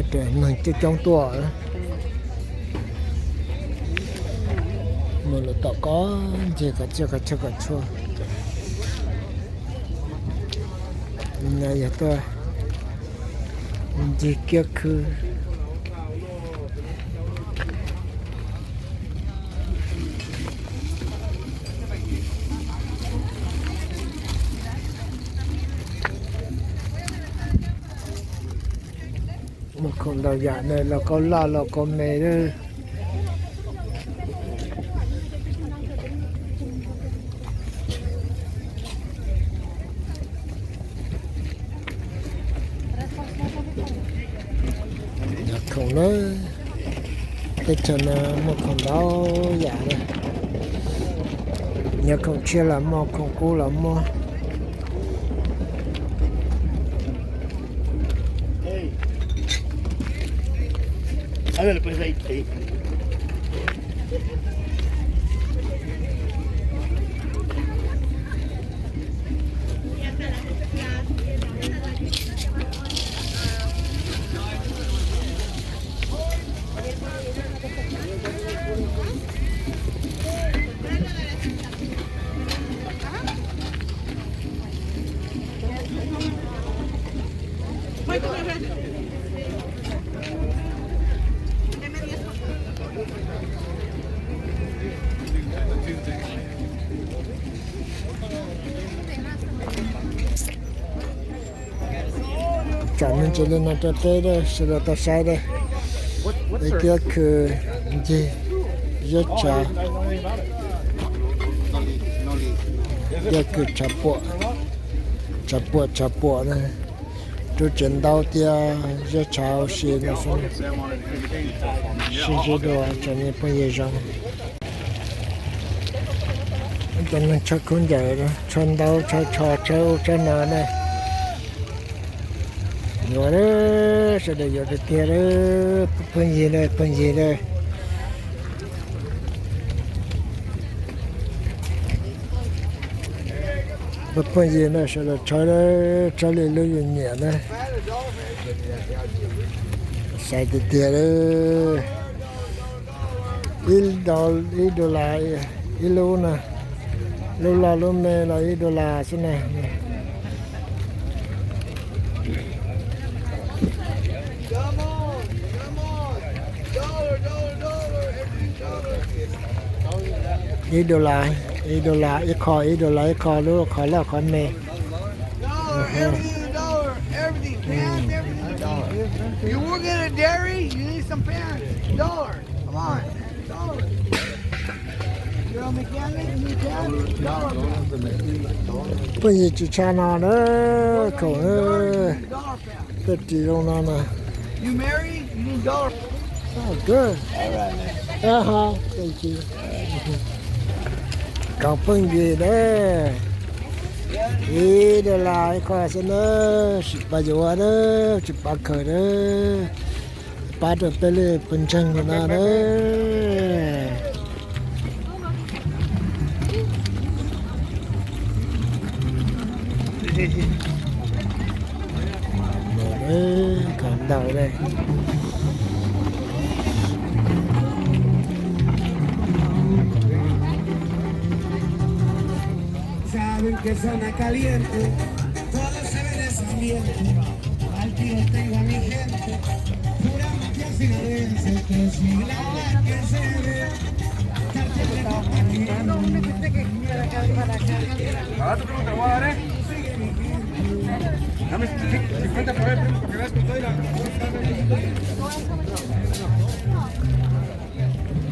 对，能这种多了。我了到高这个车，那也多，这个去。một con đào dạ này là con la là con mẹ đó dạ không nó cái chân một con đào dạ này nhà không chia là một con cú là một A ver, pues ahí. chọn mình chỉ lên nó tới đây, sau đó ta sai đây. Đây kiaคือgì? Rất chả. Đâyคือchả bộ này. Tôi chuyển đầu tia rất chào xí nó xong. Xí đồ cho nên bây giờ rằng. Cho nên chắc cũng vậy đó. Chân đầu cho nó này. Rồi đó, sẽ được rồi kia đó, phân gì đây. Phân gì này sẽ được cho lên lưu nhẹ này. Sai cái kia đó, ít đô la, ít lô nè, lô mê là ít đô la thế này. $1, $1, $1 luôn, khỏi là khỏi mê. Everything $1, everything, $1. You work at a dairy, you need some pants, $1. Come on, $1. You're a mechanic, you need pants, $1. Bây giờ chỉ cha nào nữa, cậu ơi. Tất chỉ đâu nào nè. You marry, you need $1. Oh, good. Thank you. Cậu phân gì đấy? Ý đó là cái khoa xin đó, bà dùa đó, chụp bà khởi đó, bà được bê lê bình chân của nó đó. Đấy, còn đầu đây. Saben que zona caliente, todo se ve en ese ambiente. Al tiro tengo a mi gente, pura mafia sinaloense, que sigue la hora que se ve. Cartel de compañía. Ahora te pregunto, ¿voy a dar, Dame 50 por él, primo, porque veas con todo y la...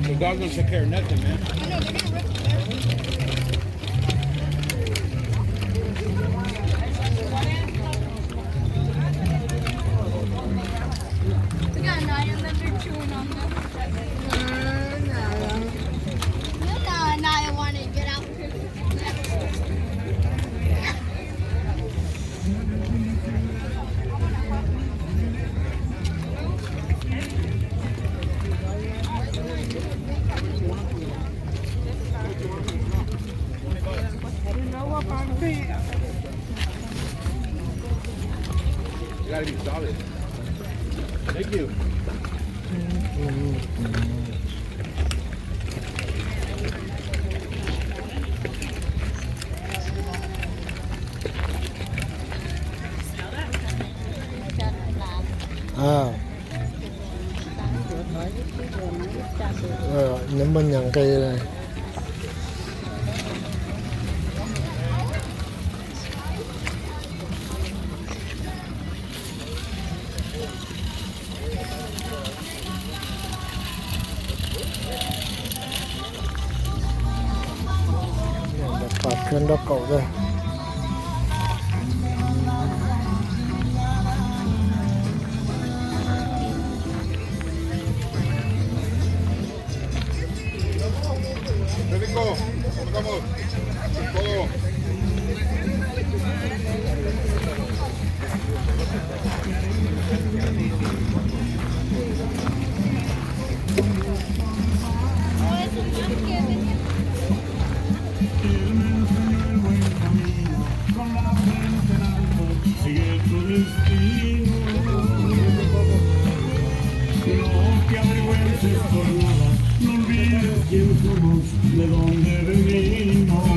The dog don't take care of nothing, man. Naya wanted to get out. You gotta be solid. Thank you. อ้าวน้ำมันอย่างไกลเลยปาดเครื่องดอกเก่าด้วย Federico, ¿cómo estamos? Todo. Sigue tu destino. No te avergüences por nada, no olvides quién somos, de dónde venimos.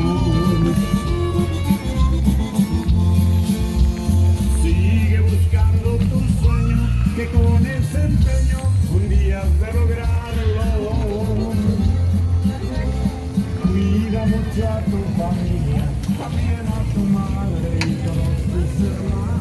Sigue buscando tu sueño, que con ese empeño un día has de lograrlo. Cuida mucho a tu familia, también a tu madre y todos tus hermanos.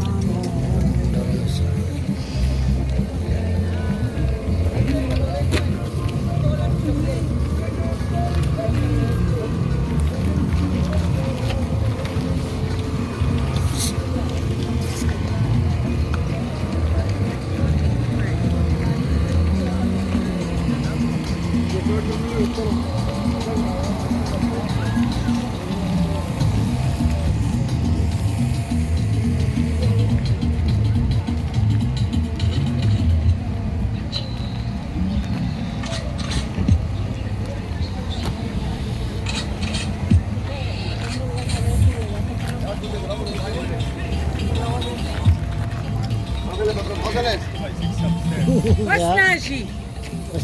What's Naji?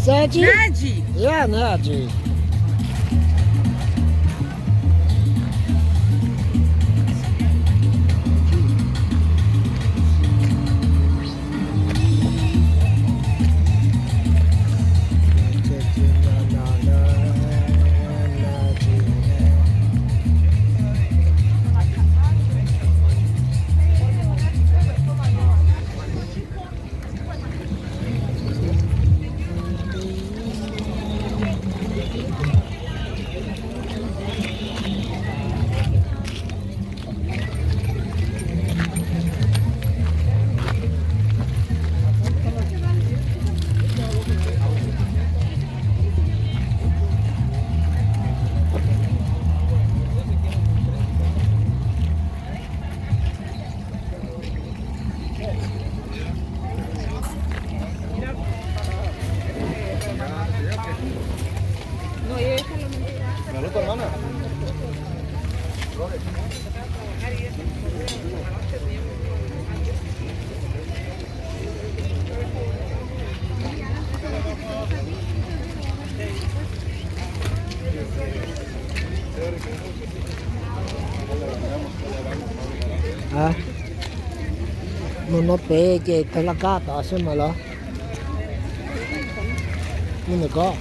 Saji? Naji. Yeah, Naji. Hả? Nó bé cái thằng lá cá tao xem mà lo. Nhưng mà có.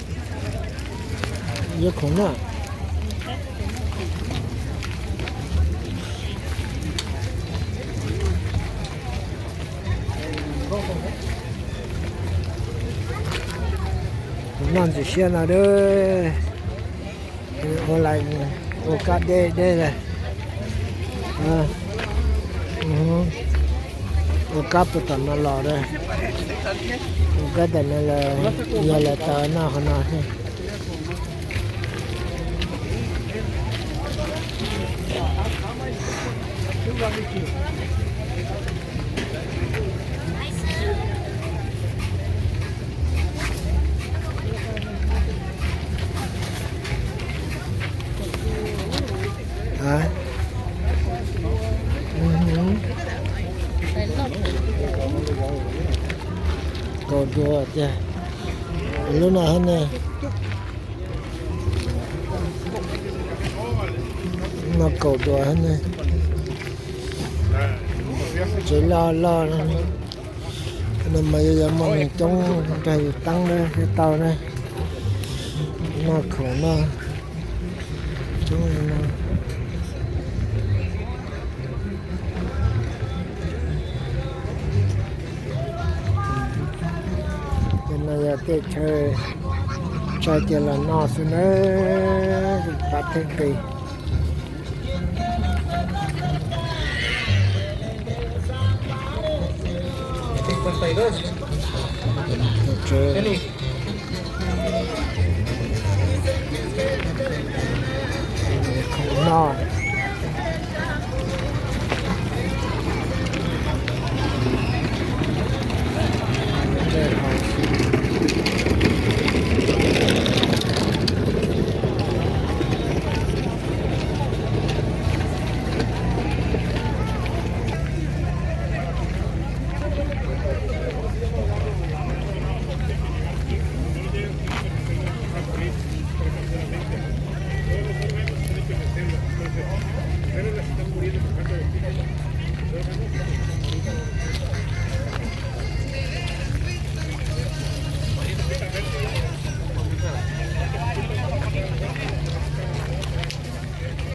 Giờ không nữa. Non si scena de online o cá de này. O capo tao nó lò đây, o cái này là giờ là tao nó không nói. Hả? cầu đùa chứ lúc nào hết nè nó cầu đùa hết nè chỉ lo nên mà giờ mà mình chống trời tăng đây cái tàu này nó khổ nó chống nó nên là cái chơi tiền là nó xuống nữa bắt thêm kỳ chơi không no